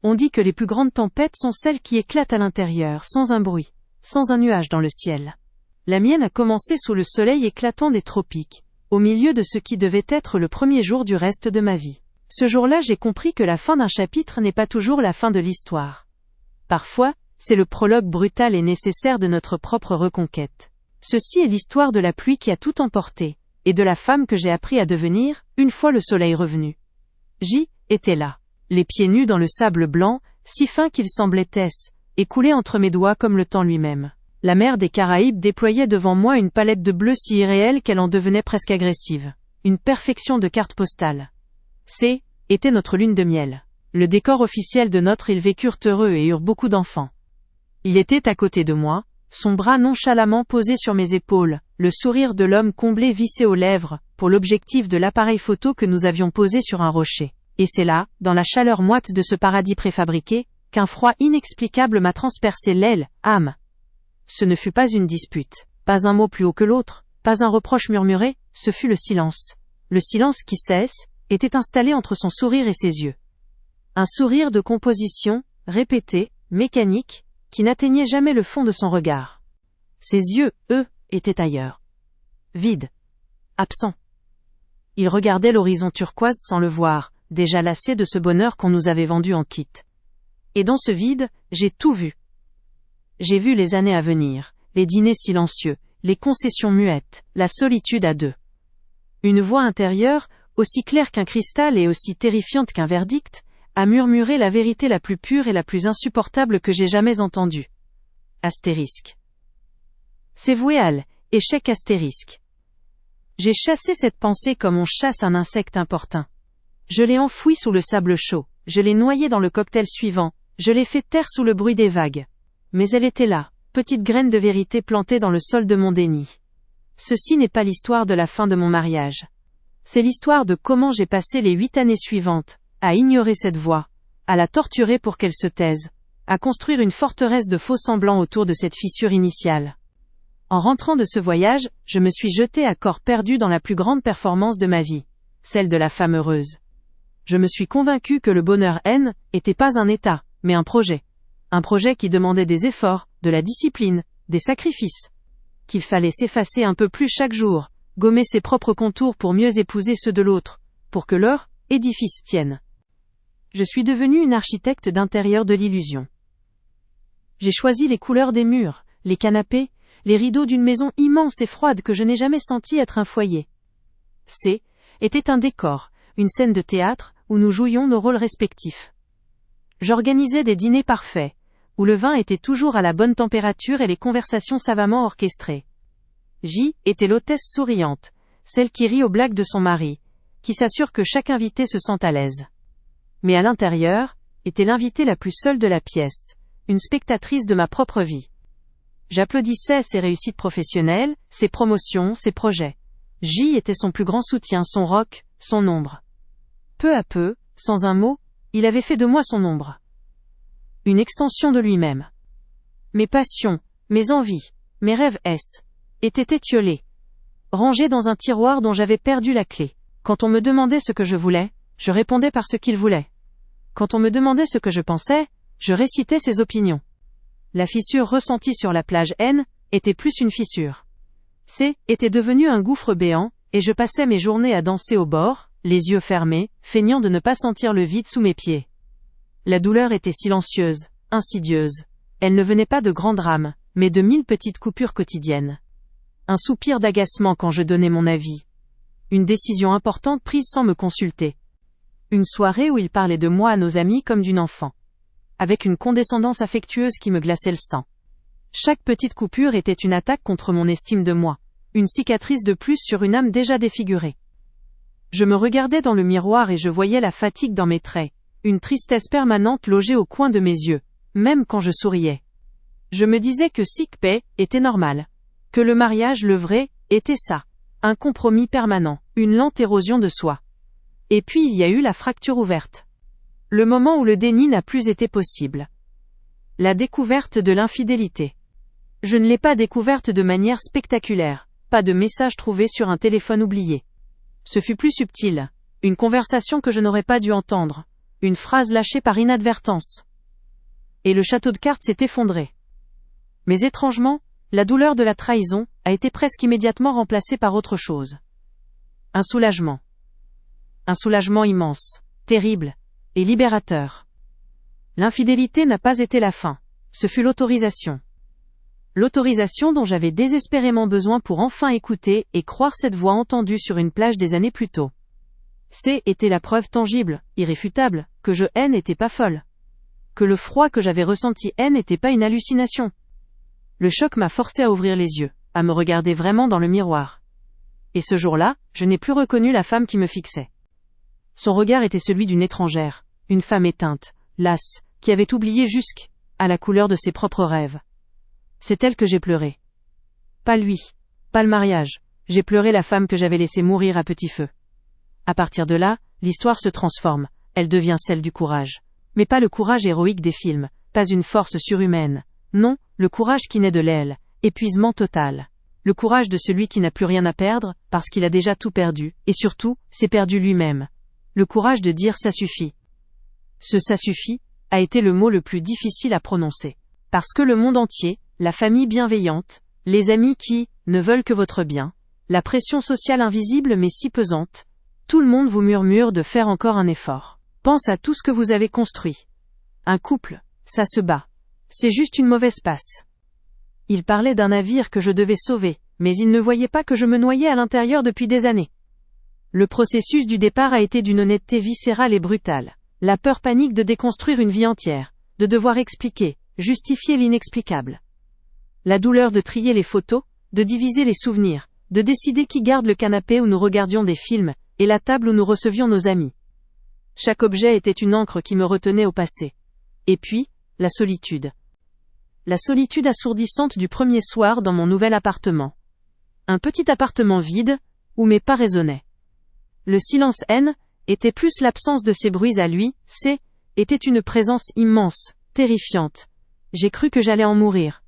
On dit que les plus grandes tempêtes sont celles qui éclatent à l'intérieur, sans un bruit, sans un nuage dans le ciel. La mienne a commencé sous le soleil éclatant des tropiques, au milieu de ce qui devait être le premier jour du reste de ma vie. Ce jour-là, j'ai compris que la fin d'un chapitre n'est pas toujours la fin de l'histoire. Parfois, c'est le prologue brutal et nécessaire de notre propre reconquête. Ceci est l'histoire de la pluie qui a tout emporté, et de la femme que j'ai appris à devenir, une fois le soleil revenu. J était là, les pieds nus dans le sable blanc, si fin qu'il semblait et coulé entre mes doigts comme le temps lui-même. La mer des Caraïbes déployait devant moi une palette de bleu si irréelle qu'elle en devenait presque agressive. Une perfection de carte postale. C était notre lune de miel. Le décor officiel de notre île vécurent heureux et eurent beaucoup d'enfants. Il était à côté de moi, son bras nonchalamment posé sur mes épaules, le sourire de l'homme comblé vissé aux lèvres, pour l'objectif de l'appareil photo que nous avions posé sur un rocher. Et c'est là, dans la chaleur moite de ce paradis préfabriqué, qu'un froid inexplicable m'a transpercé l'aile, âme. Ce ne fut pas une dispute, pas un mot plus haut que l'autre, pas un reproche murmuré, ce fut le silence. Le silence qui cesse, était installé entre son sourire et ses yeux. Un sourire de composition, répété, mécanique, qui n'atteignait jamais le fond de son regard. Ses yeux, eux, étaient ailleurs. Vides. Absents. Il regardait l'horizon turquoise sans le voir, déjà lassé de ce bonheur qu'on nous avait vendu en kit. Et dans ce vide, j'ai tout vu. J'ai vu les années à venir, les dîners silencieux, les concessions muettes, la solitude à deux. Une voix intérieure, aussi claire qu'un cristal et aussi terrifiante qu'un verdict, a murmuré la vérité la plus pure et la plus insupportable que j'ai jamais entendue. Astérisque. C'est voué à l'échec astérisque. J'ai chassé cette pensée comme on chasse un insecte importun. Je l'ai enfouie sous le sable chaud, je l'ai noyée dans le cocktail suivant, je l'ai fait taire sous le bruit des vagues. Mais elle était là, petite graine de vérité plantée dans le sol de mon déni. Ceci n'est pas l'histoire de la fin de mon mariage. C'est l'histoire de comment j'ai passé les 8 années suivantes, à ignorer cette voix, à la torturer pour qu'elle se taise, à construire une forteresse de faux semblants autour de cette fissure initiale. En rentrant de ce voyage, je me suis jeté à corps perdu dans la plus grande performance de ma vie, celle de la femme heureuse. Je me suis convaincu que le bonheur était pas un état, mais un projet. Un projet qui demandait des efforts, de la discipline, des sacrifices. Qu'il fallait s'effacer un peu plus chaque jour, gommer ses propres contours pour mieux épouser ceux de l'autre, pour que leur édifice tienne. Je suis devenue une architecte d'intérieur de l'illusion. J'ai choisi les couleurs des murs, les canapés, les rideaux d'une maison immense et froide que je n'ai jamais senti être un foyer. C était un décor, une scène de théâtre, où nous jouions nos rôles respectifs. J'organisais des dîners parfaits, où le vin était toujours à la bonne température et les conversations savamment orchestrées. J était l'hôtesse souriante, celle qui rit aux blagues de son mari, qui s'assure que chaque invité se sent à l'aise. Mais à l'intérieur, était l'invitée la plus seule de la pièce, une spectatrice de ma propre vie. J'applaudissais ses réussites professionnelles, ses promotions, ses projets. J était son plus grand soutien, son roc, son ombre. Peu à peu, sans un mot, il avait fait de moi son ombre. Une extension de lui-même. Mes passions, mes envies, mes rêves étaient étiolés, rangés dans un tiroir dont j'avais perdu la clé. Quand on me demandait ce que je voulais, je répondais par ce qu'il voulait. Quand on me demandait ce que je pensais, je récitais ses opinions. La fissure ressentie sur la plage était plus une fissure. C était devenu un gouffre béant, et je passais mes journées à danser au bord, les yeux fermés, feignant de ne pas sentir le vide sous mes pieds. La douleur était silencieuse, insidieuse. Elle ne venait pas de grands drames, mais de 1000 petites coupures quotidiennes. Un soupir d'agacement quand je donnais mon avis. Une décision importante prise sans me consulter. Une soirée où il parlait de moi à nos amis comme d'une enfant. Avec une condescendance affectueuse qui me glaçait le sang. Chaque petite coupure était une attaque contre mon estime de moi. Une cicatrice de plus sur une âme déjà défigurée. Je me regardais dans le miroir et je voyais la fatigue dans mes traits. Une tristesse permanente logée au coin de mes yeux, même quand je souriais. Je me disais que sick pay était normal. Que le mariage, le vrai, était ça. Un compromis permanent, une lente érosion de soi. Et puis il y a eu la fracture ouverte. Le moment où le déni n'a plus été possible. La découverte de l'infidélité. Je ne l'ai pas découverte de manière spectaculaire, pas de message trouvé sur un téléphone oublié. Ce fut plus subtil, une conversation que je n'aurais pas dû entendre, Une phrase lâchée par inadvertance. Et le château de cartes s'est effondré. Mais étrangement, la douleur de la trahison a été presque immédiatement remplacée par autre chose. Un soulagement. Un soulagement immense, terrible et libérateur. L'infidélité n'a pas été la fin, ce fut l'autorisation. L'autorisation dont j'avais désespérément besoin pour enfin écouter et croire cette voix entendue sur une plage des années plus tôt. Était la preuve tangible, irréfutable, que je n'étais pas folle. Que le froid que j'avais ressenti n'était pas une hallucination. Le choc m'a forcé à ouvrir les yeux, à me regarder vraiment dans le miroir. Et ce jour-là, je n'ai plus reconnu la femme qui me fixait. Son regard était celui d'une étrangère, une femme éteinte, lasse, qui avait oublié jusqu'à la couleur de ses propres rêves. C'est elle que j'ai pleuré. Pas lui, pas le mariage, j'ai pleuré la femme que j'avais laissée mourir à petit feu. À partir de là, l'histoire se transforme, elle devient celle du courage. Mais pas le courage héroïque des films, pas une force surhumaine. Non, le courage qui naît de l'aile, épuisement total. Le courage de celui qui n'a plus rien à perdre, parce qu'il a déjà tout perdu, et surtout, s'est perdu lui-même. Le courage de dire ça suffit. Ce ça suffit a été le mot le plus difficile à prononcer. Parce que le monde entier, la famille bienveillante, les amis qui ne veulent que votre bien, la pression sociale invisible mais si pesante, tout le monde vous murmure de faire encore un effort. Pense à tout ce que vous avez construit. Un couple, ça se bat. C'est juste une mauvaise passe. Il parlait d'un navire que je devais sauver, mais il ne voyait pas que je me noyais à l'intérieur depuis des années. Le processus du départ a été d'une honnêteté viscérale et brutale. La peur panique de déconstruire une vie entière, de devoir expliquer, justifier l'inexplicable. La douleur de trier les photos, de diviser les souvenirs, de décider qui garde le canapé où nous regardions des films, et la table où nous recevions nos amis. Chaque objet était une encre qui me retenait au passé. Et puis, la solitude. La solitude assourdissante du premier soir dans mon nouvel appartement. Un petit appartement vide, où mes pas résonnaient. Le silence était plus l'absence de ces bruits à lui, était une présence immense, terrifiante. J'ai cru que j'allais en mourir.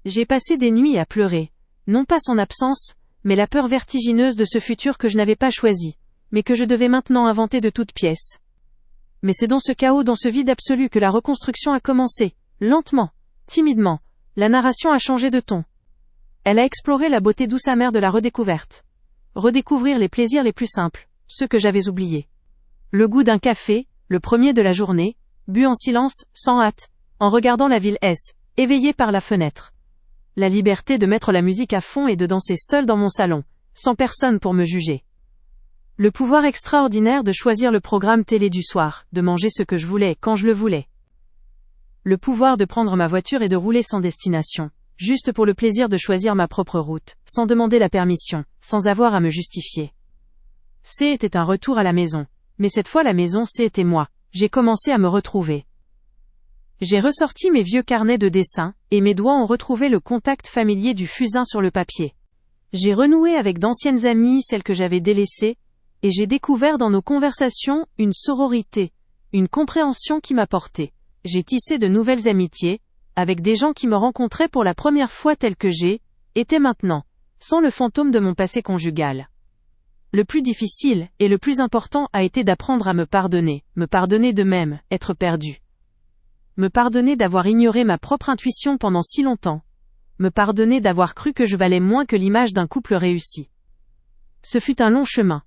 J'ai passé des nuits à pleurer, non pas son absence, mais la peur vertigineuse de ce futur que je n'avais pas choisi, mais que je devais maintenant inventer de toutes pièces. Mais c'est dans ce chaos, dans ce vide absolu que la reconstruction a commencé, lentement, timidement. La narration a changé de ton. Elle a exploré la beauté douce amère de la redécouverte. Redécouvrir les plaisirs les plus simples, ceux que j'avais oubliés. Le goût d'un café, le premier de la journée, bu en silence, sans hâte, en regardant la ville éveillée par la fenêtre. La liberté de mettre la musique à fond et de danser seul dans mon salon, sans personne pour me juger. Le pouvoir extraordinaire de choisir le programme télé du soir, de manger ce que je voulais, quand je le voulais. Le pouvoir de prendre ma voiture et de rouler sans destination, juste pour le plaisir de choisir ma propre route, sans demander la permission, sans avoir à me justifier. Était un retour à la maison. Mais cette fois la maison était moi. J'ai commencé à me retrouver. J'ai ressorti mes vieux carnets de dessin, et mes doigts ont retrouvé le contact familier du fusain sur le papier. J'ai renoué avec d'anciennes amies, celles que j'avais délaissées, et j'ai découvert dans nos conversations une sororité, une compréhension qui m'a porté. J'ai tissé de nouvelles amitiés, avec des gens qui me rencontraient pour la première fois tel que j'étais maintenant, sans le fantôme de mon passé conjugal. Le plus difficile, et le plus important a été d'apprendre à me pardonner de même, être perdu. Me pardonner d'avoir ignoré ma propre intuition pendant si longtemps. Me pardonner d'avoir cru que je valais moins que l'image d'un couple réussi. Ce fut un long chemin,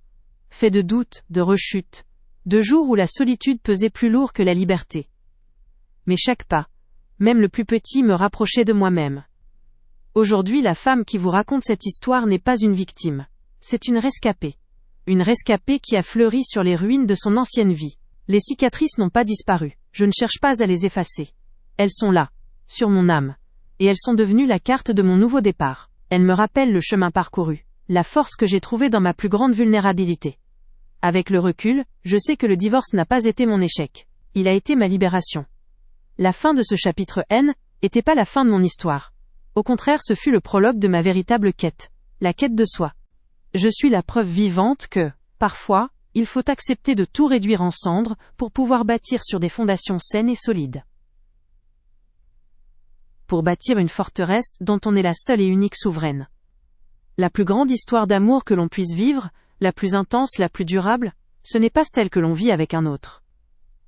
fait de doutes, de rechutes, de jours où la solitude pesait plus lourd que la liberté. Mais chaque pas, même le plus petit, me rapprochait de moi-même. Aujourd'hui, la femme qui vous raconte cette histoire n'est pas une victime. C'est une rescapée. Une rescapée qui a fleuri sur les ruines de son ancienne vie. Les cicatrices n'ont pas disparu. Je ne cherche pas à les effacer. Elles sont là, sur mon âme. Et elles sont devenues la carte de mon nouveau départ. Elles me rappellent le chemin parcouru, la force que j'ai trouvée dans ma plus grande vulnérabilité. Avec le recul, je sais que le divorce n'a pas été mon échec. Il a été ma libération. La fin de ce chapitre n'était pas la fin de mon histoire. Au contraire, ce fut le prologue de ma véritable quête. La quête de soi. Je suis la preuve vivante que, parfois, il faut accepter de tout réduire en cendres pour pouvoir bâtir sur des fondations saines et solides. Pour bâtir une forteresse dont on est la seule et unique souveraine. La plus grande histoire d'amour que l'on puisse vivre, la plus intense, la plus durable, ce n'est pas celle que l'on vit avec un autre.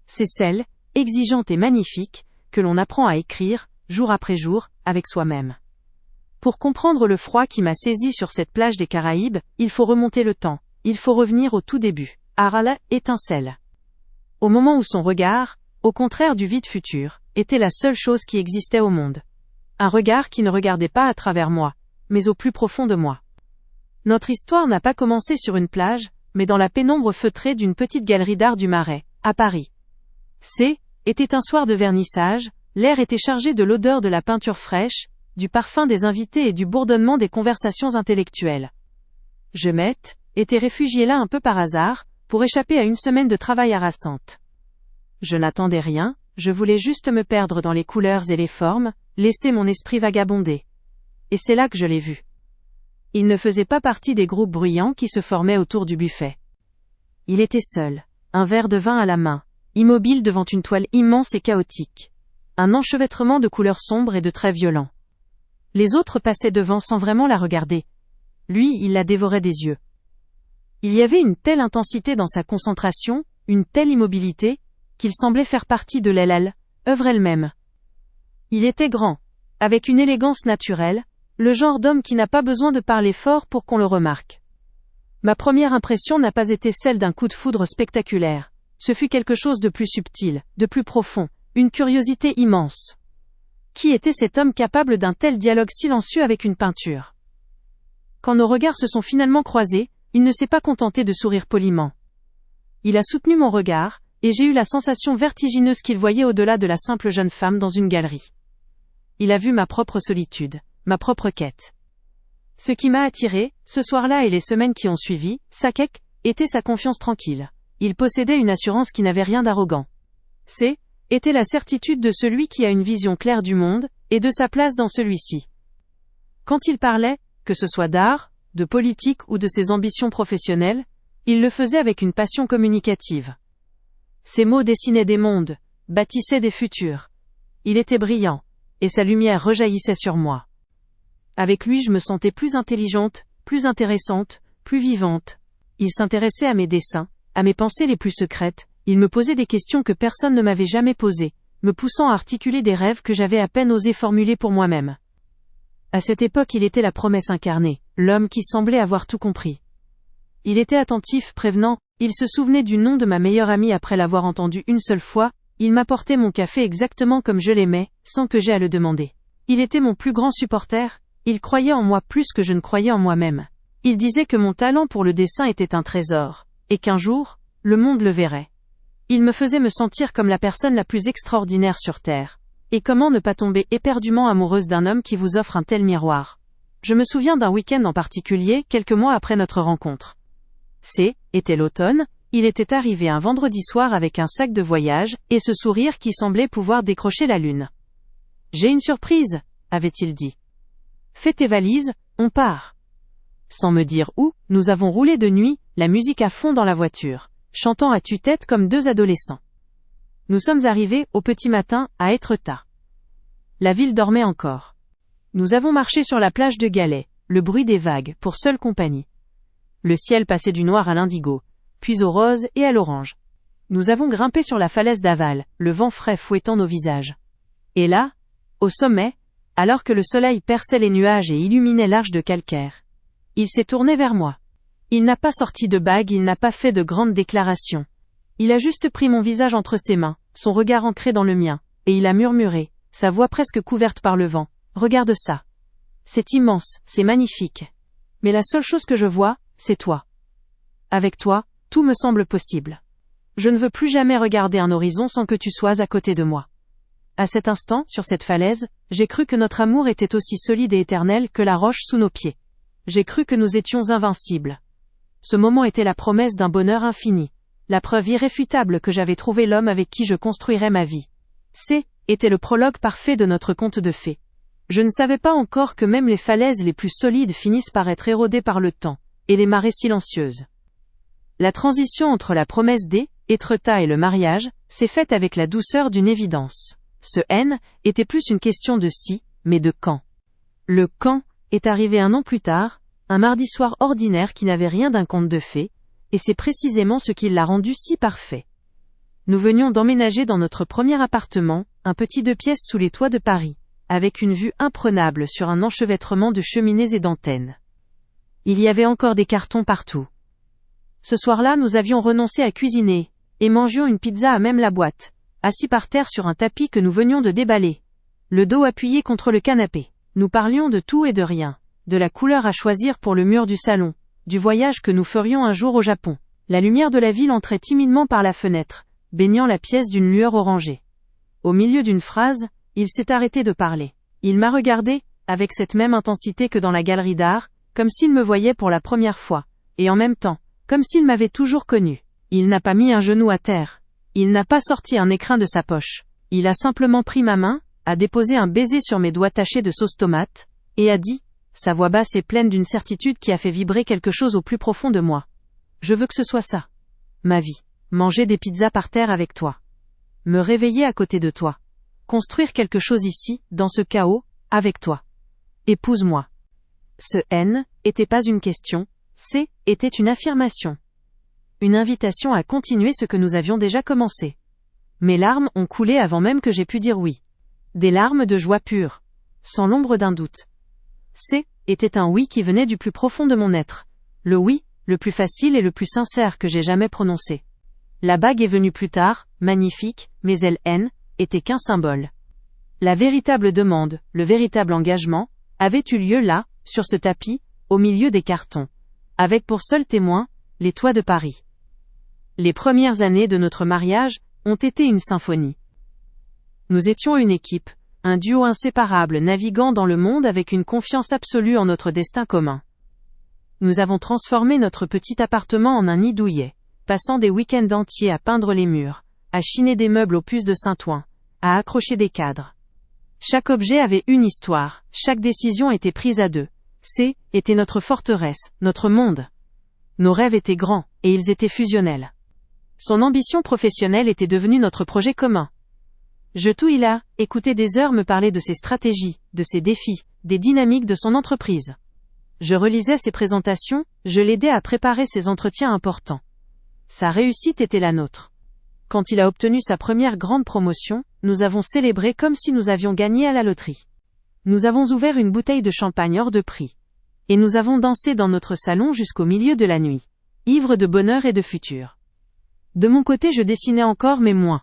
c'est celle, exigeante et magnifique, que l'on apprend à écrire, jour après jour, avec soi-même. Pour comprendre le froid qui m'a saisi sur cette plage des Caraïbes, il faut remonter le temps, il faut revenir au tout début. Arala étincelle. Au moment où son regard, au contraire du vide futur, était la seule chose qui existait au monde. Un regard qui ne regardait pas à travers moi, mais au plus profond de moi. Notre histoire n'a pas commencé sur une plage, mais dans la pénombre feutrée d'une petite galerie d'art du Marais, à Paris. Était un soir de vernissage, l'air était chargé de l'odeur de la peinture fraîche, du parfum des invités et du bourdonnement des conversations intellectuelles. Je était réfugié là un peu par hasard, pour échapper à une semaine de travail harassante. Je n'attendais rien, je voulais juste me perdre dans les couleurs et les formes, laisser mon esprit vagabonder. Et c'est là que je l'ai vu. Il ne faisait pas partie des groupes bruyants qui se formaient autour du buffet. Il était seul, un verre de vin à la main, immobile devant une toile immense et chaotique. Un enchevêtrement de couleurs sombres et de traits violents. Les autres passaient devant sans vraiment la regarder. Lui, il la dévorait des yeux. Il y avait une telle intensité dans sa concentration, une telle immobilité, qu'il semblait faire partie de l'œuvre elle-même. Il était grand, avec une élégance naturelle, le genre d'homme qui n'a pas besoin de parler fort pour qu'on le remarque. Ma première impression n'a pas été celle d'un coup de foudre spectaculaire, ce fut quelque chose de plus subtil, de plus profond, une curiosité immense. Qui était cet homme capable d'un tel dialogue silencieux avec une peinture? Quand nos regards se sont finalement croisés, il ne s'est pas contenté de sourire poliment. Il a soutenu mon regard, et j'ai eu la sensation vertigineuse qu'il voyait au-delà de la simple jeune femme dans une galerie. Il a vu ma propre solitude, ma propre quête. Ce qui m'a attiré, ce soir-là et les semaines qui ont suivi, était sa confiance tranquille. Il possédait une assurance qui n'avait rien d'arrogant. Était la certitude de celui qui a une vision claire du monde, et de sa place dans celui-ci. Quand il parlait, que ce soit d'art, de politique ou de ses ambitions professionnelles, il le faisait avec une passion communicative. Ses mots dessinaient des mondes, bâtissaient des futurs. Il était brillant, et sa lumière rejaillissait sur moi. Avec lui je me sentais plus intelligente, plus intéressante, plus vivante. Il s'intéressait à mes dessins, à mes pensées les plus secrètes, il me posait des questions que personne ne m'avait jamais posées, me poussant à articuler des rêves que j'avais à peine osé formuler pour moi-même. À cette époque il était la promesse incarnée, l'homme qui semblait avoir tout compris. Il était attentif, prévenant, il se souvenait du nom de ma meilleure amie après l'avoir entendu une seule fois, il m'apportait mon café exactement comme je l'aimais, sans que j'aie à le demander. Il était mon plus grand supporter, il croyait en moi plus que je ne croyais en moi-même. Il disait que mon talent pour le dessin était un trésor, et qu'un jour, le monde le verrait. Il me faisait me sentir comme la personne la plus extraordinaire sur Terre. Et comment ne pas tomber éperdument amoureuse d'un homme qui vous offre un tel miroir? Je me souviens d'un week-end en particulier, quelques mois après notre rencontre. Était l'automne, il était arrivé un vendredi soir avec un sac de voyage, et ce sourire qui semblait pouvoir décrocher la lune. « J'ai une surprise », avait-il dit. « Fais tes valises, on part. » Sans me dire où, nous avons roulé de nuit, la musique à fond dans la voiture, chantant à tue-tête comme deux adolescents. Nous sommes arrivés, au petit matin, à Étretat. La ville dormait encore. Nous avons marché sur la plage de galets, le bruit des vagues, pour seule compagnie. Le ciel passait du noir à l'indigo, puis au rose et à l'orange. Nous avons grimpé sur la falaise d'Aval, le vent frais fouettant nos visages. Et là, au sommet, alors que le soleil perçait les nuages et illuminait l'arche de calcaire, il s'est tourné vers moi. Il n'a pas sorti de bague, il n'a pas fait de grandes déclarations. Il a juste pris mon visage entre ses mains, son regard ancré dans le mien, et il a murmuré, sa voix presque couverte par le vent. « Regarde ça. C'est immense, c'est magnifique. Mais la seule chose que je vois, c'est toi. Avec toi, tout me semble possible. Je ne veux plus jamais regarder un horizon sans que tu sois à côté de moi. » À cet instant, sur cette falaise, j'ai cru que notre amour était aussi solide et éternel que la roche sous nos pieds. J'ai cru que nous étions invincibles. Ce moment était la promesse d'un bonheur infini, la preuve irréfutable que j'avais trouvé l'homme avec qui je construirais ma vie. Était le prologue parfait de notre conte de fées. Je ne savais pas encore que même les falaises les plus solides finissent par être érodées par le temps, et les marées silencieuses. La transition entre la promesse d'Étretat et le mariage, s'est faite avec la douceur d'une évidence. Ce N était plus une question de si, mais de quand. Le quand est arrivé un an plus tard, un mardi soir ordinaire qui n'avait rien d'un conte de fées, et c'est précisément ce qui l'a rendu si parfait. Nous venions d'emménager dans notre premier appartement, un petit 2 pièces sous les toits de Paris, avec une vue imprenable sur un enchevêtrement de cheminées et d'antennes. Il y avait encore des cartons partout. Ce soir-là, nous avions renoncé à cuisiner, et mangions une pizza à même la boîte, assis par terre sur un tapis que nous venions de déballer. Le dos appuyé contre le canapé. Nous parlions de tout et de rien. De la couleur à choisir pour le mur du salon, du voyage que nous ferions un jour au Japon. La lumière de la ville entrait timidement par la fenêtre, baignant la pièce d'une lueur orangée. Au milieu d'une phrase, il s'est arrêté de parler. Il m'a regardé, avec cette même intensité que dans la galerie d'art, comme s'il me voyait pour la première fois, et en même temps, comme s'il m'avait toujours connu. Il n'a pas mis un genou à terre. Il n'a pas sorti un écrin de sa poche. Il a simplement pris ma main, a déposé un baiser sur mes doigts tachés de sauce tomate, et a dit, sa voix basse et pleine d'une certitude qui a fait vibrer quelque chose au plus profond de moi. Je veux que ce soit ça. Ma vie. Manger des pizzas par terre avec toi. Me réveiller à côté de toi. Construire quelque chose ici, dans ce chaos, avec toi. Épouse-moi. Ce N était pas une question, C était une affirmation. Une invitation à continuer ce que nous avions déjà commencé. Mes larmes ont coulé avant même que j'aie pu dire oui. Des larmes de joie pure. Sans l'ombre d'un doute. C était un oui qui venait du plus profond de mon être. Le oui, le plus facile et le plus sincère que j'ai jamais prononcé. La bague est venue plus tard, magnifique, mais elle, N, était qu'un symbole. La véritable demande, le véritable engagement, avait eu lieu là, sur ce tapis, au milieu des cartons. Avec pour seul témoin, les toits de Paris. Les premières années de notre mariage ont été une symphonie. Nous étions une équipe, un duo inséparable naviguant dans le monde avec une confiance absolue en notre destin commun. Nous avons transformé notre petit appartement en un nid douillet, passant des week-ends entiers à peindre les murs, à chiner des meubles aux puces de Saint-Ouen, à accrocher des cadres. Chaque objet avait une histoire, chaque décision était prise à deux. C était notre forteresse, notre monde. Nos rêves étaient grands, et ils étaient fusionnels. Son ambition professionnelle était devenue notre projet commun. Il a écouté des heures me parler de ses stratégies, de ses défis, des dynamiques de son entreprise. Je relisais ses présentations, je l'aidais à préparer ses entretiens importants. Sa réussite était la nôtre. Quand il a obtenu sa première grande promotion, nous avons célébré comme si nous avions gagné à la loterie. Nous avons ouvert une bouteille de champagne hors de prix. Et nous avons dansé dans notre salon jusqu'au milieu de la nuit. Ivres de bonheur et de futur. De mon côté, je dessinais encore mais moins.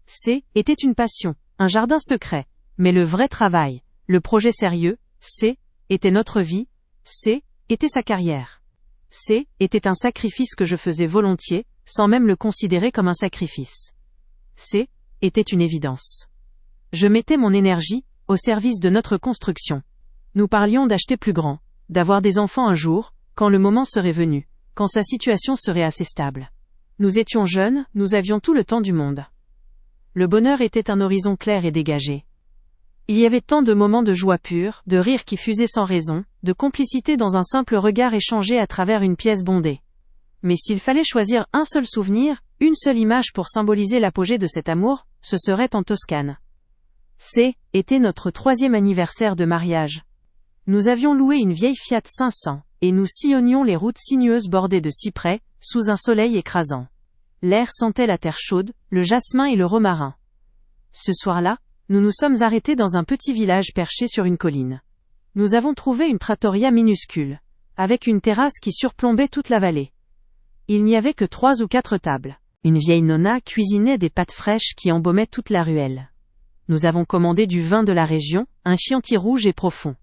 C était une passion, un jardin secret. Mais le vrai travail, le projet sérieux, C était notre vie, C était sa carrière. C était un sacrifice que je faisais volontiers, sans même le considérer comme un sacrifice. C était une évidence. Je mettais mon énergie au service de notre construction. Nous parlions d'acheter plus grand, d'avoir des enfants un jour, quand le moment serait venu, quand sa situation serait assez stable. Nous étions jeunes, nous avions tout le temps du monde. Le bonheur était un horizon clair et dégagé. Il y avait tant de moments de joie pure, de rire qui fusaient sans raison, de complicité dans un simple regard échangé à travers une pièce bondée. Mais s'il fallait choisir un seul souvenir, une seule image pour symboliser l'apogée de cet amour, ce serait en Toscane. C était notre 3e anniversaire de mariage. Nous avions loué une vieille Fiat 500, et nous sillonnions les routes sinueuses bordées de cyprès, sous un soleil écrasant. L'air sentait la terre chaude, le jasmin et le romarin. Ce soir-là, nous nous sommes arrêtés dans un petit village perché sur une colline. Nous avons trouvé une trattoria minuscule, avec une terrasse qui surplombait toute la vallée. Il n'y avait que 3 ou 4 tables. Une vieille nonna cuisinait des pâtes fraîches qui embaumaient toute la ruelle. Nous avons commandé du vin de la région, un Chianti rouge et profond.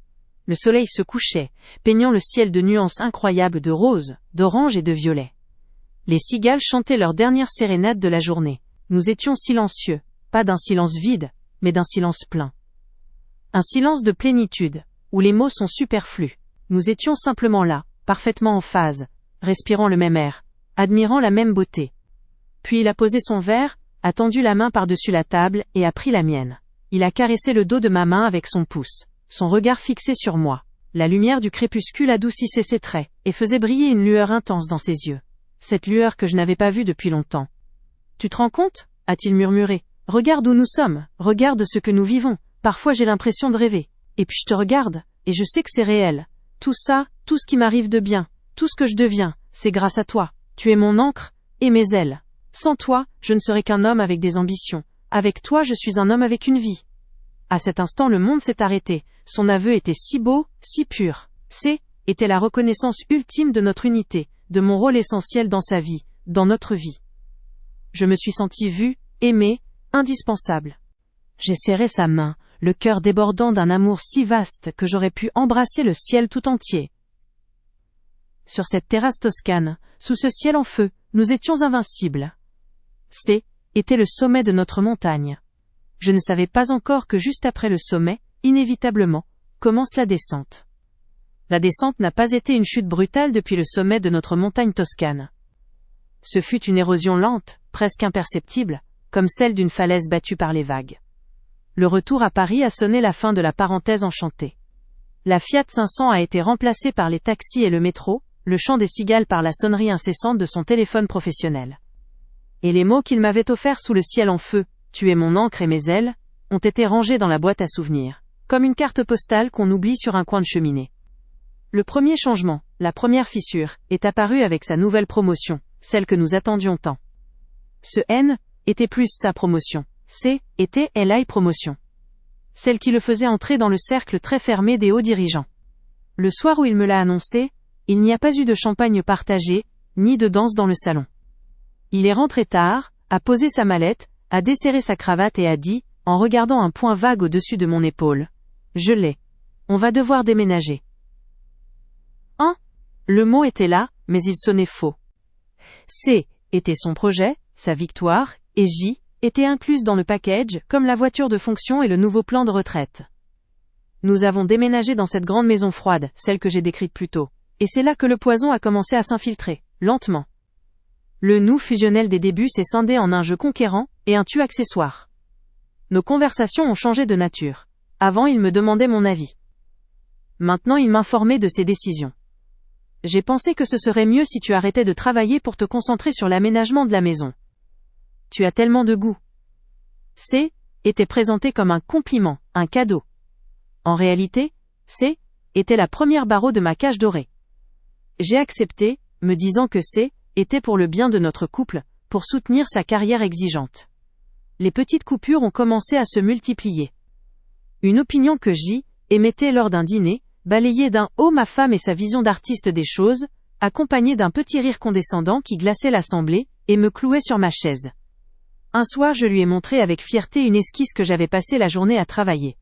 Le soleil se couchait, peignant le ciel de nuances incroyables de rose, d'orange et de violet. Les cigales chantaient leur dernière sérénade de la journée. Nous étions silencieux, pas d'un silence vide, mais d'un silence plein. Un silence de plénitude, où les mots sont superflus. Nous étions simplement là, parfaitement en phase, respirant le même air, admirant la même beauté. Puis il a posé son verre, a tendu la main par-dessus la table et a pris la mienne. Il a caressé le dos de ma main avec son pouce, son regard fixé sur moi. La lumière du crépuscule adoucissait ses traits, et faisait briller une lueur intense dans ses yeux. Cette lueur que je n'avais pas vue depuis longtemps. « Tu te rends compte ?» a-t-il murmuré. « Regarde où nous sommes, regarde ce que nous vivons. Parfois j'ai l'impression de rêver. Et puis je te regarde, et je sais que c'est réel. Tout ça, tout ce qui m'arrive de bien, tout ce que je deviens, c'est grâce à toi. Tu es mon ancre, et mes ailes. Sans toi, je ne serais qu'un homme avec des ambitions. Avec toi, je suis un homme avec une vie. À cet instant, le monde s'est arrêté. Son aveu était si beau, si pur. C était la reconnaissance ultime de notre unité, de mon rôle essentiel dans sa vie, dans notre vie. Je me suis senti vue, aimée, indispensable. J'ai serré sa main, le cœur débordant d'un amour si vaste que j'aurais pu embrasser le ciel tout entier. Sur cette terrasse toscane, sous ce ciel en feu, nous étions invincibles. C était le sommet de notre montagne. Je ne savais pas encore que juste après le sommet, inévitablement, commence la descente. La descente n'a pas été une chute brutale depuis le sommet de notre montagne toscane. Ce fut une érosion lente, presque imperceptible, comme celle d'une falaise battue par les vagues. Le retour à Paris a sonné la fin de la parenthèse enchantée. La Fiat 500 a été remplacée par les taxis et le métro, le chant des cigales par la sonnerie incessante de son téléphone professionnel. Et les mots qu'il m'avait offerts sous le ciel en feu, « Tu es mon encre et mes ailes », ont été rangés dans la boîte à souvenirs, comme une carte postale qu'on oublie sur un coin de cheminée. Le premier changement, la première fissure, est apparu avec sa nouvelle promotion, celle que nous attendions tant. Ce N était plus sa promotion. C était LI promotion. Celle qui le faisait entrer dans le cercle très fermé des hauts dirigeants. Le soir où il me l'a annoncé, il n'y a pas eu de champagne partagé, ni de danse dans le salon. Il est rentré tard, a posé sa mallette, a desserré sa cravate et a dit, en regardant un point vague au-dessus de mon épaule, « Je l'ai. On va devoir déménager. » Le mot était là, mais il sonnait faux. C était son projet, sa victoire, et J était incluse dans le package, comme la voiture de fonction et le nouveau plan de retraite. Nous avons déménagé dans cette grande maison froide, celle que j'ai décrite plus tôt, et c'est là que le poison a commencé à s'infiltrer, lentement. Le nous fusionnel des débuts s'est scindé en un jeu conquérant et un tu accessoire. Nos conversations ont changé de nature. Avant, il me demandait mon avis. Maintenant, il m'informait de ses décisions. J'ai pensé que ce serait mieux si tu arrêtais de travailler pour te concentrer sur l'aménagement de la maison. Tu as tellement de goût. C était présenté comme un compliment, un cadeau. En réalité, C était la première barreau de ma cage dorée. J'ai accepté, me disant que C était pour le bien de notre couple, pour soutenir sa carrière exigeante. Les petites coupures ont commencé à se multiplier. Une opinion que J émettait lors d'un dîner, balayée d'un « Oh ma femme et sa vision d'artiste des choses », accompagnée d'un petit rire condescendant qui glaçait l'assemblée, et me clouait sur ma chaise. Un soir je lui ai montré avec fierté une esquisse que j'avais passé la journée à travailler.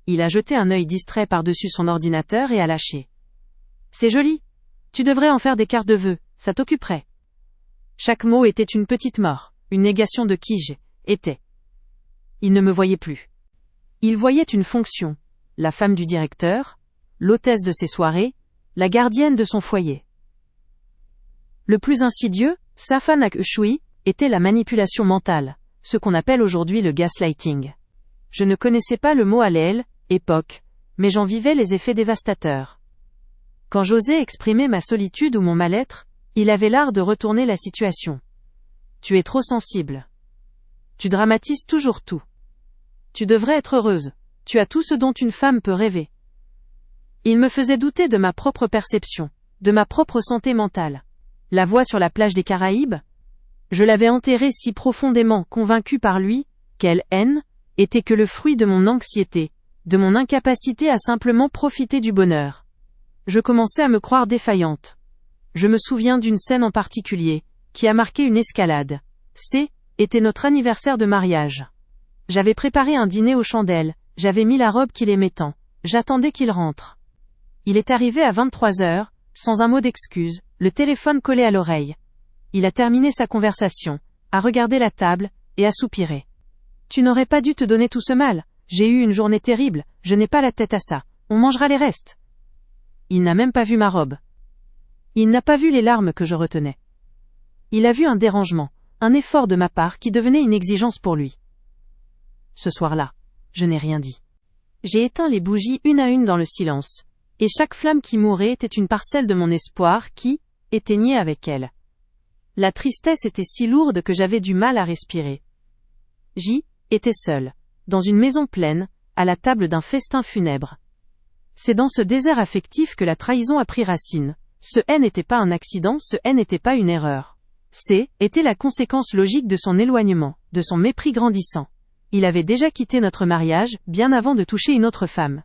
Il a jeté un œil distrait par-dessus son ordinateur et a lâché. « C'est joli. Tu devrais en faire des cartes de vœux, ça t'occuperait. » Chaque mot était une petite mort, une négation de qui j'étais. Il ne me voyait plus. Il voyait une fonction, la femme du directeur, l'hôtesse de ses soirées, la gardienne de son foyer. Le plus insidieux, Safanak Ushui, était la manipulation mentale, ce qu'on appelle aujourd'hui le gaslighting. Je ne connaissais pas le mot à l'époque, mais j'en vivais les effets dévastateurs. Quand j'osais exprimer ma solitude ou mon mal-être, il avait l'art de retourner la situation. Tu es trop sensible. Tu dramatises toujours tout. Tu devrais être heureuse. Tu as tout ce dont une femme peut rêver. Il me faisait douter de ma propre perception, de ma propre santé mentale. La voix sur la plage des Caraïbes? Je l'avais enterrée si profondément convaincue par lui, qu'elle, haine, était que le fruit de mon anxiété, de mon incapacité à simplement profiter du bonheur. Je commençais à me croire défaillante. Je me souviens d'une scène en particulier, qui a marqué une escalade. Était notre anniversaire de mariage. J'avais préparé un dîner aux chandelles, j'avais mis la robe qu'il aimait tant, j'attendais qu'il rentre. Il est arrivé à 23h, sans un mot d'excuse, le téléphone collé à l'oreille. Il a terminé sa conversation, a regardé la table, et a soupiré. Tu n'aurais pas dû te donner tout ce mal, j'ai eu une journée terrible, je n'ai pas la tête à ça, on mangera les restes. Il n'a même pas vu ma robe. Il n'a pas vu les larmes que je retenais. Il a vu un dérangement, un effort de ma part qui devenait une exigence pour lui. Ce soir-là, je n'ai rien dit. J'ai éteint les bougies une à une dans le silence, et chaque flamme qui mourait était une parcelle de mon espoir qui éteignait avec elle. La tristesse était si lourde que j'avais du mal à respirer. J était seul, dans une maison pleine, à la table d'un festin funèbre. C'est dans ce désert affectif que la trahison a pris racine. Ce N n'était pas un accident, ce N n'était pas une erreur. C était la conséquence logique de son éloignement, de son mépris grandissant. Il avait déjà quitté notre mariage, bien avant de toucher une autre femme.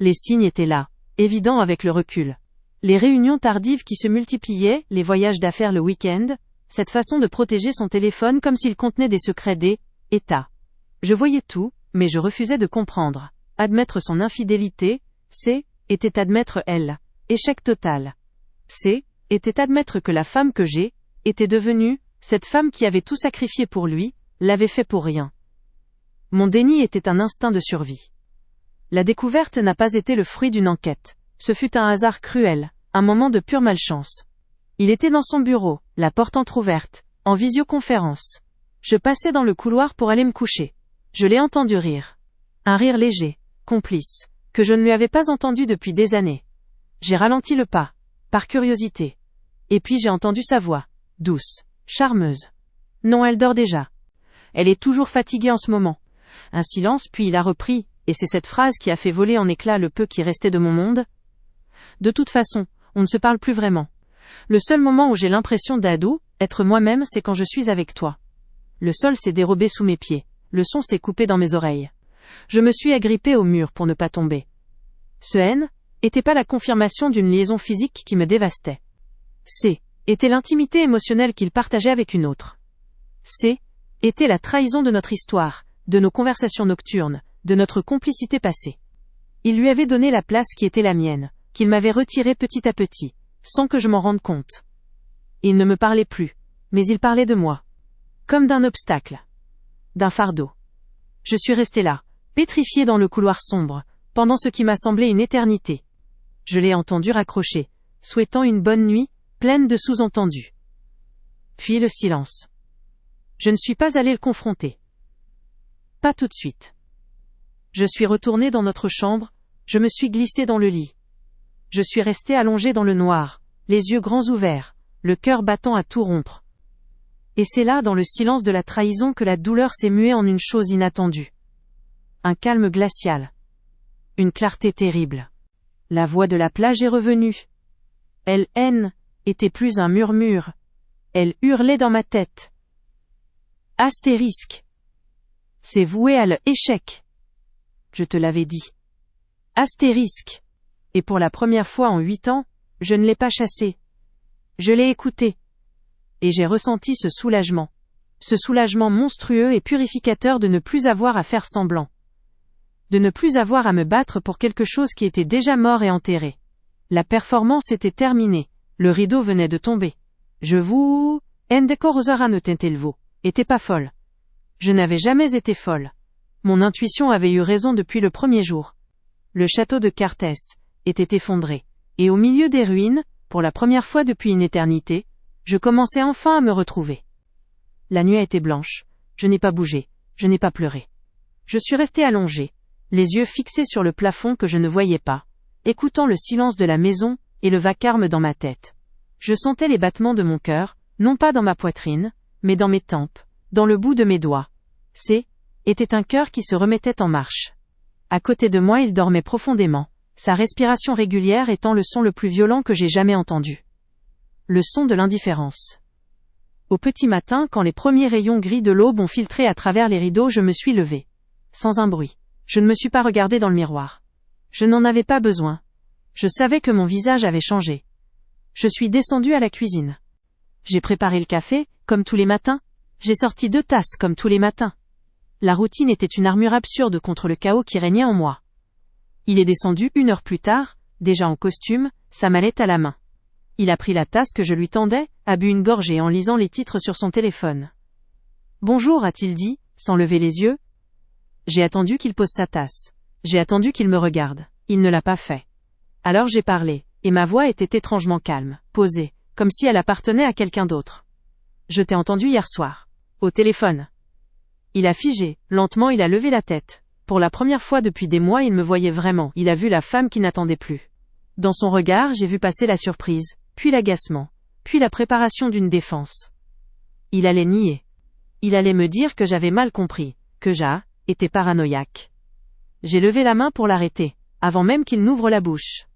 Les signes étaient là, évidents avec le recul. Les réunions tardives qui se multipliaient, les voyages d'affaires le week-end, cette façon de protéger son téléphone comme s'il contenait des secrets des états. Je voyais tout, mais je refusais de comprendre. Admettre son infidélité, C, était admettre elle. Échec total. C, était admettre que la femme que j'ai, était devenue, cette femme qui avait tout sacrifié pour lui, l'avait fait pour rien. Mon déni était un instinct de survie. La découverte n'a pas été le fruit d'une enquête. Ce fut un hasard cruel, un moment de pure malchance. Il était dans son bureau, la porte entr'ouverte, en visioconférence. Je passais dans le couloir pour aller me coucher. Je l'ai entendu rire. Un rire léger, complice, que je ne lui avais pas entendu depuis des années. J'ai ralenti le pas, par curiosité. Et puis j'ai entendu sa voix, douce, charmeuse. Non, elle dort déjà. Elle est toujours fatiguée en ce moment. Un silence, puis il a repris, et c'est cette phrase qui a fait voler en éclats le peu qui restait de mon monde. De toute façon, on ne se parle plus vraiment. Le seul moment où j'ai l'impression d'ado, être moi-même, c'est quand je suis avec toi. Le sol s'est dérobé sous mes pieds, le son s'est coupé dans mes oreilles. Je me suis agrippé au mur pour ne pas tomber. Ce N était pas la confirmation d'une liaison physique qui me dévastait. C était l'intimité émotionnelle qu'il partageait avec une autre. C était la trahison de notre histoire, de nos conversations nocturnes, de notre complicité passée. Il lui avait donné la place qui était la mienne, qu'il m'avait retirée petit à petit, sans que je m'en rende compte. Il ne me parlait plus, mais il parlait de moi. Comme d'un obstacle. D'un fardeau. Je suis resté là, pétrifié dans le couloir sombre, pendant ce qui m'a semblé une éternité. Je l'ai entendu raccrocher, souhaitant une bonne nuit, pleine de sous-entendus. Puis le silence. Je ne suis pas allé le confronter. Pas tout de suite. Je suis retourné dans notre chambre, je me suis glissé dans le lit. Je suis resté allongé dans le noir, les yeux grands ouverts, le cœur battant à tout rompre. Et c'est là, dans le silence de la trahison, que la douleur s'est muée en une chose inattendue. Un calme glacial. Une clarté terrible. La voix de la plage est revenue. Elle était plus un murmure. Elle hurlait dans ma tête. Astérisque. C'est voué à l'échec. Je te l'avais dit. Astérisque. Et pour la première fois en 8 ans, je ne l'ai pas chassé. Je l'ai écouté. Et j'ai ressenti ce soulagement. Ce soulagement monstrueux et purificateur de ne plus avoir à faire semblant. De ne plus avoir à me battre pour quelque chose qui était déjà mort et enterré. La performance était terminée. Le rideau venait de tomber. Je vous... était pas folle. Je n'avais jamais été folle. Mon intuition avait eu raison depuis le premier jour. Le château de Carthès était effondré. Et au milieu des ruines, pour la première fois depuis une éternité, je commençais enfin à me retrouver. La nuit a été blanche. Je n'ai pas bougé. Je n'ai pas pleuré. Je suis resté allongé, les yeux fixés sur le plafond que je ne voyais pas, écoutant le silence de la maison et le vacarme dans ma tête. Je sentais les battements de mon cœur, non pas dans ma poitrine, mais dans mes tempes, dans le bout de mes doigts. Était un cœur qui se remettait en marche. À côté de moi, il dormait profondément, sa respiration régulière étant le son le plus violent que j'ai jamais entendu. Le son de l'indifférence. Au petit matin, quand les premiers rayons gris de l'aube ont filtré à travers les rideaux, je me suis levé. Sans un bruit. Je ne me suis pas regardé dans le miroir. Je n'en avais pas besoin. Je savais que mon visage avait changé. Je suis descendu à la cuisine. J'ai préparé le café, comme tous les matins. J'ai sorti 2 tasses, comme tous les matins. La routine était une armure absurde contre le chaos qui régnait en moi. Il est descendu 1 heure plus tard, déjà en costume, sa mallette à la main. Il a pris la tasse que je lui tendais, a bu une gorgée en lisant les titres sur son téléphone. « Bonjour » a-t-il dit, sans lever les yeux. J'ai attendu qu'il pose sa tasse. J'ai attendu qu'il me regarde. Il ne l'a pas fait. Alors j'ai parlé, et ma voix était étrangement calme, posée, comme si elle appartenait à quelqu'un d'autre. « Je t'ai entendu hier soir. Au téléphone. » Il a figé, lentement il a levé la tête. Pour la première fois depuis des mois il me voyait vraiment, il a vu la femme qui n'attendait plus. Dans son regard j'ai vu passer la surprise, puis l'agacement, puis la préparation d'une défense. Il allait nier. Il allait me dire que j'avais mal compris, que était paranoïaque. J'ai levé la main pour l'arrêter, avant même qu'il n'ouvre la bouche.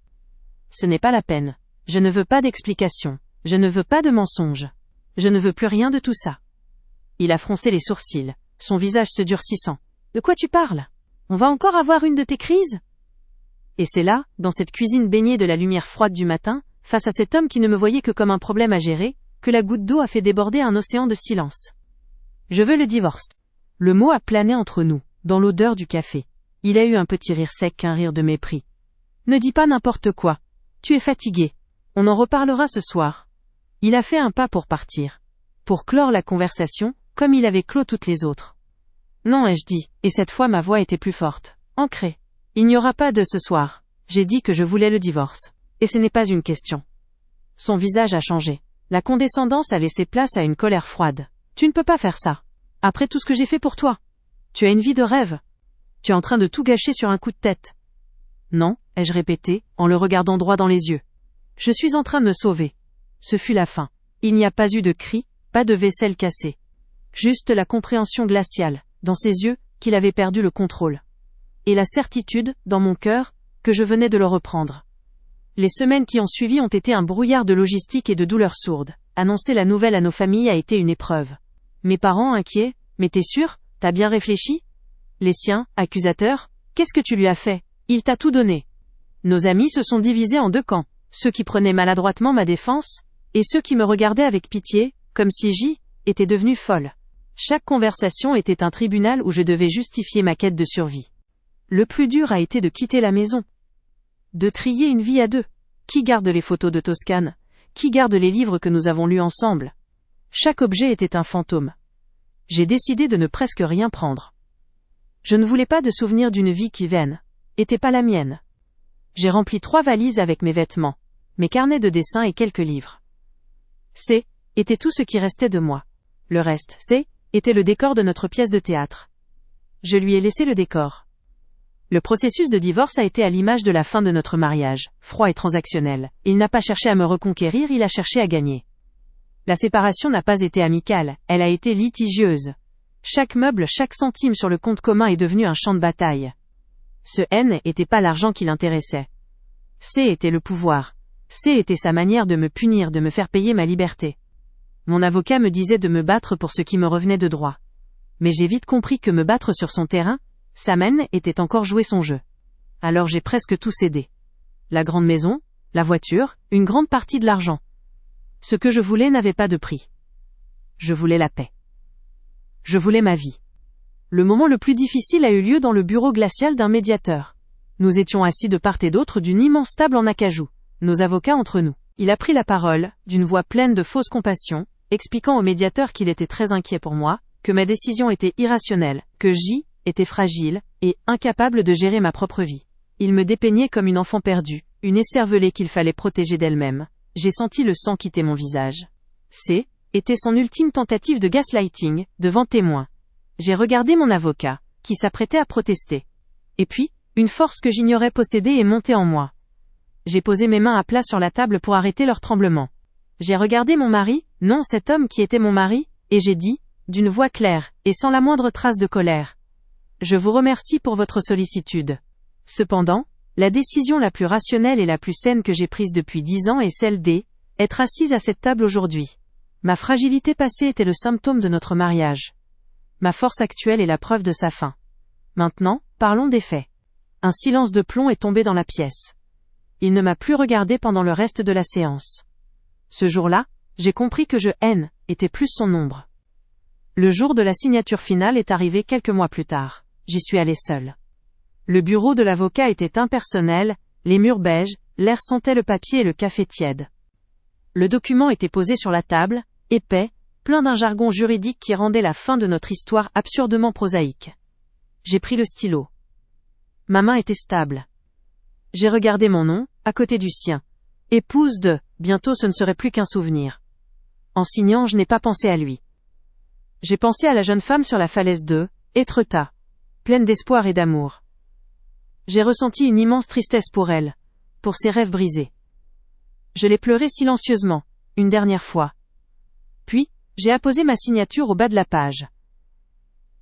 Ce n'est pas la peine. Je ne veux pas d'explication. Je ne veux pas de mensonge. Je ne veux plus rien de tout ça. Il a froncé les sourcils, son visage se durcissant. De quoi tu parles? On va encore avoir une de tes crises? Et c'est là, dans cette cuisine baignée de la lumière froide du matin, face à cet homme qui ne me voyait que comme un problème à gérer, que la goutte d'eau a fait déborder un océan de silence. Je veux le divorce. Le mot a plané entre nous, dans l'odeur du café. Il a eu un petit rire sec qu'un rire de mépris. Ne dis pas n'importe quoi. Tu es fatigué. On en reparlera ce soir. Il a fait un pas pour partir. Pour clore la conversation, comme il avait clos toutes les autres. Non, ai-je dit, et cette fois ma voix était plus forte, ancrée. Il n'y aura pas de ce soir. J'ai dit que je voulais le divorce. Et ce n'est pas une question. Son visage a changé. La condescendance a laissé place à une colère froide. Tu ne peux pas faire ça. Après tout ce que j'ai fait pour toi. Tu as une vie de rêve. Tu es en train de tout gâcher sur un coup de tête. Non, ai-je répété, en le regardant droit dans les yeux. Je suis en train de me sauver. Ce fut la fin. Il n'y a pas eu de cri, pas de vaisselle cassée. Juste la compréhension glaciale, dans ses yeux, qu'il avait perdu le contrôle. Et la certitude, dans mon cœur, que je venais de le reprendre. Les semaines qui ont suivi ont été un brouillard de logistique et de douleurs sourdes. Annoncer la nouvelle à nos familles a été une épreuve. Mes parents inquiets, mais t'es sûr, t'as bien réfléchi? Les siens, accusateurs, qu'est-ce que tu lui as fait? Il t'a tout donné. Nos amis se sont divisés en deux camps, ceux qui prenaient maladroitement ma défense, et ceux qui me regardaient avec pitié, comme si j'y étais devenue folle. Chaque conversation était un tribunal où je devais justifier ma quête de survie. Le plus dur a été de quitter la maison. De trier une vie à deux. Qui garde les photos de Toscane? Qui garde les livres que nous avons lus ensemble? Chaque objet était un fantôme. J'ai décidé de ne presque rien prendre. Je ne voulais pas de souvenir d'une vie qui était pas la mienne. J'ai rempli 3 valises avec mes vêtements, mes carnets de dessin et quelques livres. Était tout ce qui restait de moi. Le reste, était le décor de notre pièce de théâtre. Je lui ai laissé le décor. Le processus de divorce a été à l'image de la fin de notre mariage, froid et transactionnel. Il n'a pas cherché à me reconquérir, il a cherché à gagner. La séparation n'a pas été amicale, elle a été litigieuse. Chaque meuble, chaque centime sur le compte commun est devenu un champ de bataille. Ce était pas l'argent qui l'intéressait. Était le pouvoir. Était sa manière de me punir, de me faire payer ma liberté. Mon avocat me disait de me battre pour ce qui me revenait de droit. Mais j'ai vite compris que me battre sur son terrain, était encore jouer son jeu. Alors j'ai presque tout cédé. La grande maison, la voiture, une grande partie de l'argent. Ce que je voulais n'avait pas de prix. Je voulais la paix. Je voulais ma vie. Le moment le plus difficile a eu lieu dans le bureau glacial d'un médiateur. Nous étions assis de part et d'autre d'une immense table en acajou, nos avocats entre nous. Il a pris la parole, d'une voix pleine de fausse compassion, expliquant au médiateur qu'il était très inquiet pour moi, que ma décision était irrationnelle, que était fragile, et incapable de gérer ma propre vie. Il me dépeignait comme une enfant perdue, une écervelée qu'il fallait protéger d'elle-même. J'ai senti le sang quitter mon visage. Était son ultime tentative de gaslighting, devant témoins. J'ai regardé mon avocat, qui s'apprêtait à protester. Et puis, une force que j'ignorais posséder est montée en moi. J'ai posé mes mains à plat sur la table pour arrêter leur tremblement. J'ai regardé mon mari, non cet homme qui était mon mari, et j'ai dit, d'une voix claire, et sans la moindre trace de colère. Je vous remercie pour votre sollicitude. Cependant, la décision la plus rationnelle et la plus saine que j'ai prise depuis 10 ans est celle d'être assise à cette table aujourd'hui. Ma fragilité passée était le symptôme de notre mariage. Ma force actuelle est la preuve de sa fin. Maintenant, parlons des faits. Un silence de plomb est tombé dans la pièce. Il ne m'a plus regardé pendant le reste de la séance. Ce jour-là, j'ai compris que était plus son ombre. Le jour de la signature finale est arrivé quelques mois plus tard. J'y suis allée seule. Le bureau de l'avocat était impersonnel, les murs beiges, l'air sentait le papier et le café tiède. Le document était posé sur la table, épais, plein d'un jargon juridique qui rendait la fin de notre histoire absurdement prosaïque. J'ai pris le stylo. Ma main était stable. J'ai regardé mon nom, à côté du sien. Épouse de, bientôt ce ne serait plus qu'un souvenir. En signant, je n'ai pas pensé à lui. J'ai pensé à la jeune femme sur la falaise Étretat, pleine d'espoir et d'amour. J'ai ressenti une immense tristesse pour elle, pour ses rêves brisés. Je l'ai pleuré silencieusement, une dernière fois. Puis, j'ai apposé ma signature au bas de la page.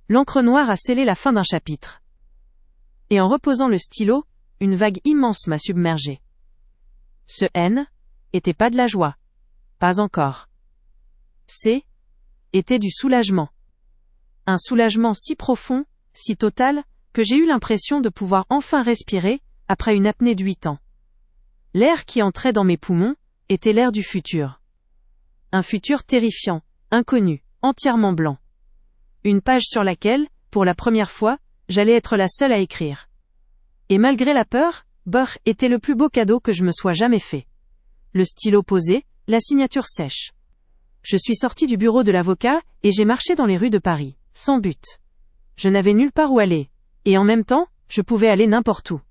L'encre noire a scellé la fin d'un chapitre. Et en reposant le stylo, une vague immense m'a submergé. Ce était pas de la joie. Pas encore. C, était du soulagement. Un soulagement si profond, si total, que j'ai eu l'impression de pouvoir enfin respirer, après une apnée de 8 ans. L'air qui entrait dans mes poumons, était l'air du futur. Un futur terrifiant, inconnu, entièrement blanc. Une page sur laquelle, pour la première fois, j'allais être la seule à écrire. Et malgré la peur, était le plus beau cadeau que je me sois jamais fait. Le stylo posé, la signature sèche. Je suis sorti du bureau de l'avocat, et j'ai marché dans les rues de Paris, sans but. Je n'avais nulle part où aller. Et en même temps, je pouvais aller n'importe où.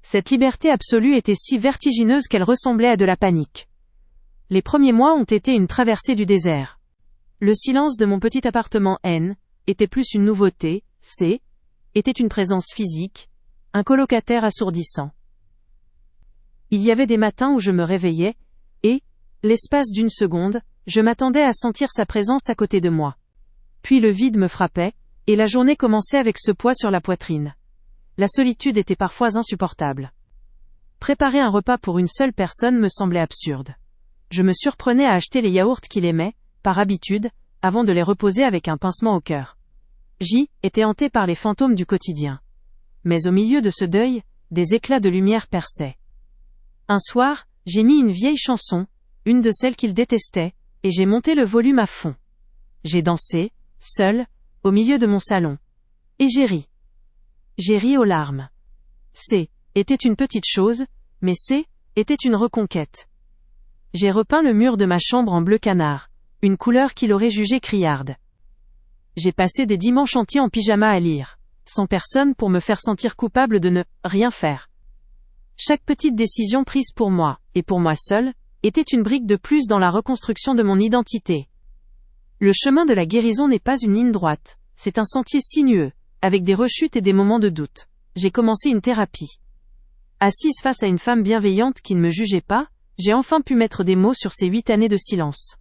Cette liberté absolue était si vertigineuse qu'elle ressemblait à de la panique. Les premiers mois ont été une traversée du désert. Le silence de mon petit appartement N était plus une nouveauté, C était une présence physique, un colocataire assourdissant. Il y avait des matins où je me réveillais, et, l'espace d'une seconde, je m'attendais à sentir sa présence à côté de moi. Puis le vide me frappait, et la journée commençait avec ce poids sur la poitrine. La solitude était parfois insupportable. Préparer un repas pour une seule personne me semblait absurde. Je me surprenais à acheter les yaourts qu'il aimait, par habitude, avant de les reposer avec un pincement au cœur. J était hanté par les fantômes du quotidien. Mais au milieu de ce deuil, des éclats de lumière perçaient. Un soir, j'ai mis une vieille chanson, une de celles qu'il détestait, et j'ai monté le volume à fond. J'ai dansé, seul, au milieu de mon salon. Et j'ai ri. J'ai ri aux larmes. C était une petite chose, mais C était une reconquête. J'ai repeint le mur de ma chambre en bleu canard, une couleur qu'il aurait jugée criarde. J'ai passé des dimanches entiers en pyjama à lire, sans personne pour me faire sentir coupable de ne rien faire. Chaque petite décision prise pour moi, et pour moi seul, était une brique de plus dans la reconstruction de mon identité. Le chemin de la guérison n'est pas une ligne droite, c'est un sentier sinueux, avec des rechutes et des moments de doute. J'ai commencé une thérapie. Assise face à une femme bienveillante qui ne me jugeait pas, j'ai enfin pu mettre des mots sur ces 8 années de silence.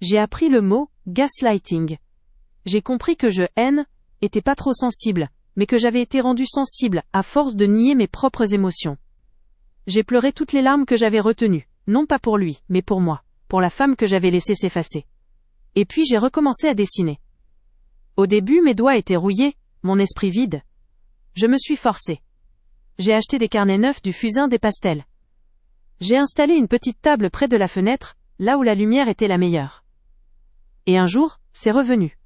J'ai appris le mot « gaslighting ». J'ai compris que je était pas trop sensible, mais que j'avais été rendu sensible, à force de nier mes propres émotions. J'ai pleuré toutes les larmes que j'avais retenues, non pas pour lui, mais pour moi, pour la femme que j'avais laissée s'effacer. Et puis j'ai recommencé à dessiner. Au début mes doigts étaient rouillés, mon esprit vide. Je me suis forcé. J'ai acheté des carnets neufs, du fusain, des pastels. J'ai installé une petite table près de la fenêtre, là où la lumière était la meilleure. Et un jour, c'est revenu.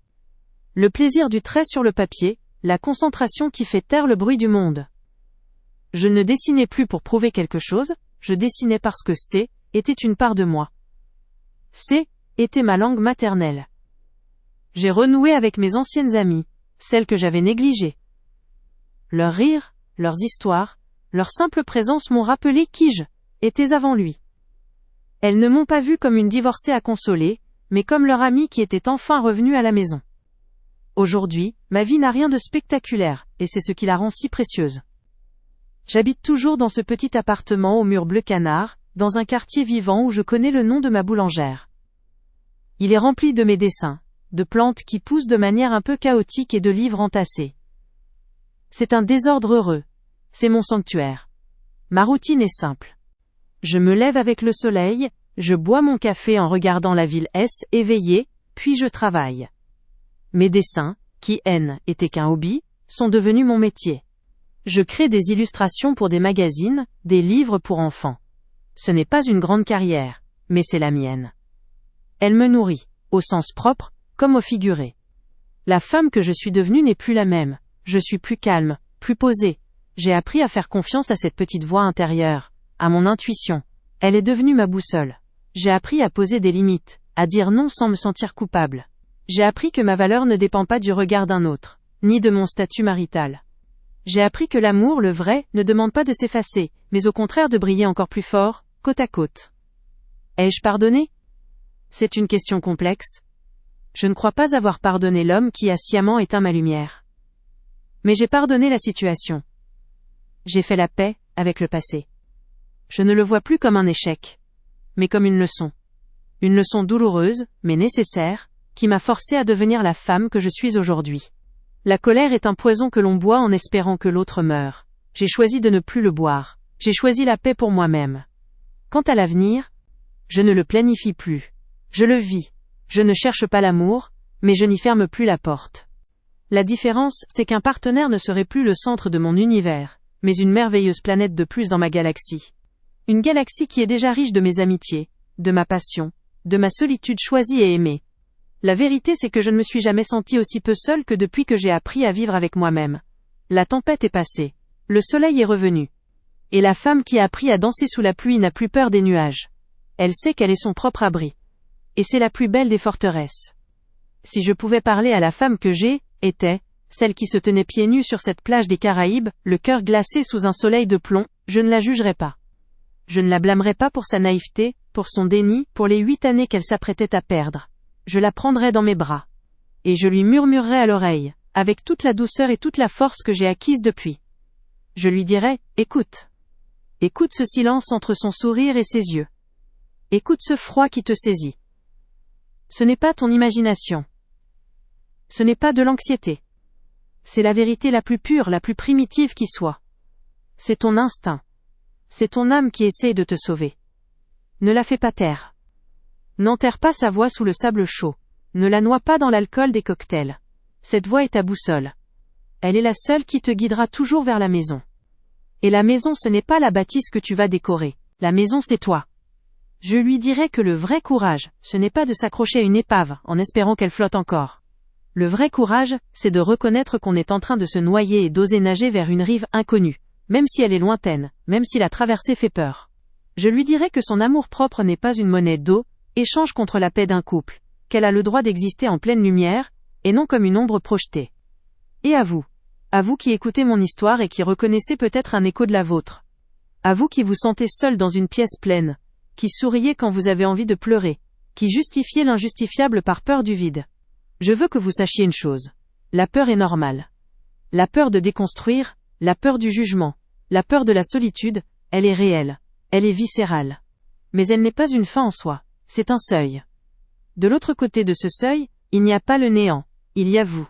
Le plaisir du trait sur le papier, la concentration qui fait taire le bruit du monde. Je ne dessinais plus pour prouver quelque chose, je dessinais parce que C était une part de moi. C était ma langue maternelle. J'ai renoué avec mes anciennes amies, celles que j'avais négligées. Leurs rires, leurs histoires, leur simple présence m'ont rappelé qui j'étais avant lui. Elles ne m'ont pas vue comme une divorcée à consoler, mais comme leur amie qui était enfin revenue à la maison. Aujourd'hui, ma vie n'a rien de spectaculaire, et c'est ce qui la rend si précieuse. J'habite toujours dans ce petit appartement au mur bleu canard, dans un quartier vivant où je connais le nom de ma boulangère. Il est rempli de mes dessins, de plantes qui poussent de manière un peu chaotique et de livres entassés. C'est un désordre heureux. C'est mon sanctuaire. Ma routine est simple. Je me lève avec le soleil, je bois mon café en regardant la ville éveillée, puis je travaille. Mes dessins, qui étaient qu'un hobby, sont devenus mon métier. Je crée des illustrations pour des magazines, des livres pour enfants. Ce n'est pas une grande carrière, mais c'est la mienne. Elle me nourrit, au sens propre, comme au figuré. La femme que je suis devenue n'est plus la même. Je suis plus calme, plus posée. J'ai appris à faire confiance à cette petite voix intérieure, à mon intuition. Elle est devenue ma boussole. J'ai appris à poser des limites, à dire non sans me sentir coupable. J'ai appris que ma valeur ne dépend pas du regard d'un autre, ni de mon statut marital. J'ai appris que l'amour, le vrai, ne demande pas de s'effacer, mais au contraire de briller encore plus fort, côte à côte. Ai-je pardonné ? C'est une question complexe. Je ne crois pas avoir pardonné l'homme qui a sciemment éteint ma lumière. Mais j'ai pardonné la situation. J'ai fait la paix avec le passé. Je ne le vois plus comme un échec, mais comme une leçon. Une leçon douloureuse, mais nécessaire, qui m'a forcé à devenir la femme que je suis aujourd'hui. La colère est un poison que l'on boit en espérant que l'autre meure. J'ai choisi de ne plus le boire. J'ai choisi la paix pour moi-même. Quant à l'avenir, je ne le planifie plus. Je le vis. Je ne cherche pas l'amour, mais je n'y ferme plus la porte. La différence, c'est qu'un partenaire ne serait plus le centre de mon univers, mais une merveilleuse planète de plus dans ma galaxie. Une galaxie qui est déjà riche de mes amitiés, de ma passion, de ma solitude choisie et aimée. La vérité, c'est que je ne me suis jamais sentie aussi peu seule que depuis que j'ai appris à vivre avec moi-même. La tempête est passée. Le soleil est revenu. Et la femme qui a appris à danser sous la pluie n'a plus peur des nuages. Elle sait qu'elle est son propre abri. Et c'est la plus belle des forteresses. Si je pouvais parler à la femme que était, celle qui se tenait pieds nus sur cette plage des Caraïbes, le cœur glacé sous un soleil de plomb, je ne la jugerais pas. Je ne la blâmerais pas pour sa naïveté, pour son déni, pour les 8 années qu'elle s'apprêtait à perdre. Je la prendrais dans mes bras. Et je lui murmurerais à l'oreille, avec toute la douceur et toute la force que j'ai acquise depuis. Je lui dirais, écoute. Écoute ce silence entre son sourire et ses yeux. Écoute ce froid qui te saisit. Ce n'est pas ton imagination. Ce n'est pas de l'anxiété. C'est la vérité la plus pure, la plus primitive qui soit. C'est ton instinct. C'est ton âme qui essaie de te sauver. Ne la fais pas taire. N'enterre pas sa voix sous le sable chaud. Ne la noie pas dans l'alcool des cocktails. Cette voix est ta boussole. Elle est la seule qui te guidera toujours vers la maison. Et la maison, ce n'est pas la bâtisse que tu vas décorer. La maison, c'est toi. Je lui dirais que le vrai courage, ce n'est pas de s'accrocher à une épave en espérant qu'elle flotte encore. Le vrai courage, c'est de reconnaître qu'on est en train de se noyer et d'oser nager vers une rive inconnue, même si elle est lointaine, même si la traversée fait peur. Je lui dirais que son amour-propre n'est pas une monnaie d'eau, échange contre la paix d'un couple, qu'elle a le droit d'exister en pleine lumière, et non comme une ombre projetée. Et à vous qui écoutez mon histoire et qui reconnaissez peut-être un écho de la vôtre. À vous qui vous sentez seul dans une pièce pleine, qui souriez quand vous avez envie de pleurer, qui justifiez l'injustifiable par peur du vide. Je veux que vous sachiez une chose. La peur est normale. La peur de déconstruire, la peur du jugement, la peur de la solitude, elle est réelle, elle est viscérale. Mais elle n'est pas une fin en soi, c'est un seuil. De l'autre côté de ce seuil, il n'y a pas le néant, il y a vous.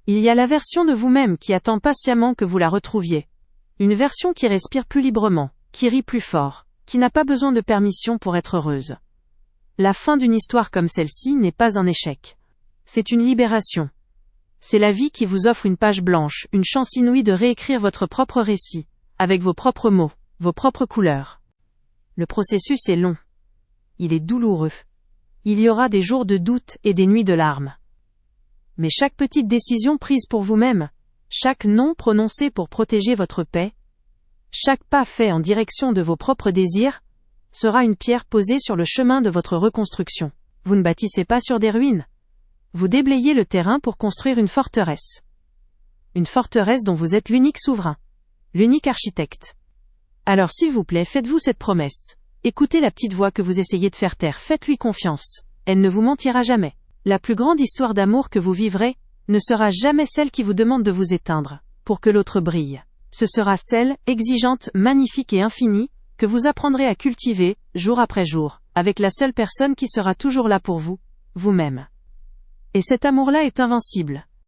Il y a la version de vous-même qui attend patiemment que vous la retrouviez. Une version qui respire plus librement, qui rit plus fort, qui n'a pas besoin de permission pour être heureuse. La fin d'une histoire comme celle-ci n'est pas un échec. C'est une libération. C'est la vie qui vous offre une page blanche, une chance inouïe de réécrire votre propre récit, avec vos propres mots, vos propres couleurs. Le processus est long. Il est douloureux. Il y aura des jours de doute et des nuits de larmes. Mais chaque petite décision prise pour vous-même, chaque non prononcé pour protéger votre paix, chaque pas fait en direction de vos propres désirs, sera une pierre posée sur le chemin de votre reconstruction. Vous ne bâtissez pas sur des ruines. Vous déblayez le terrain pour construire une forteresse. Une forteresse dont vous êtes l'unique souverain. L'unique architecte. Alors s'il vous plaît, faites-vous cette promesse. Écoutez la petite voix que vous essayez de faire taire, faites-lui confiance. Elle ne vous mentira jamais. La plus grande histoire d'amour que vous vivrez, ne sera jamais celle qui vous demande de vous éteindre, pour que l'autre brille. Ce sera celle, exigeante, magnifique et infinie, que vous apprendrez à cultiver, jour après jour, avec la seule personne qui sera toujours là pour vous, vous-même. Et cet amour-là est invincible.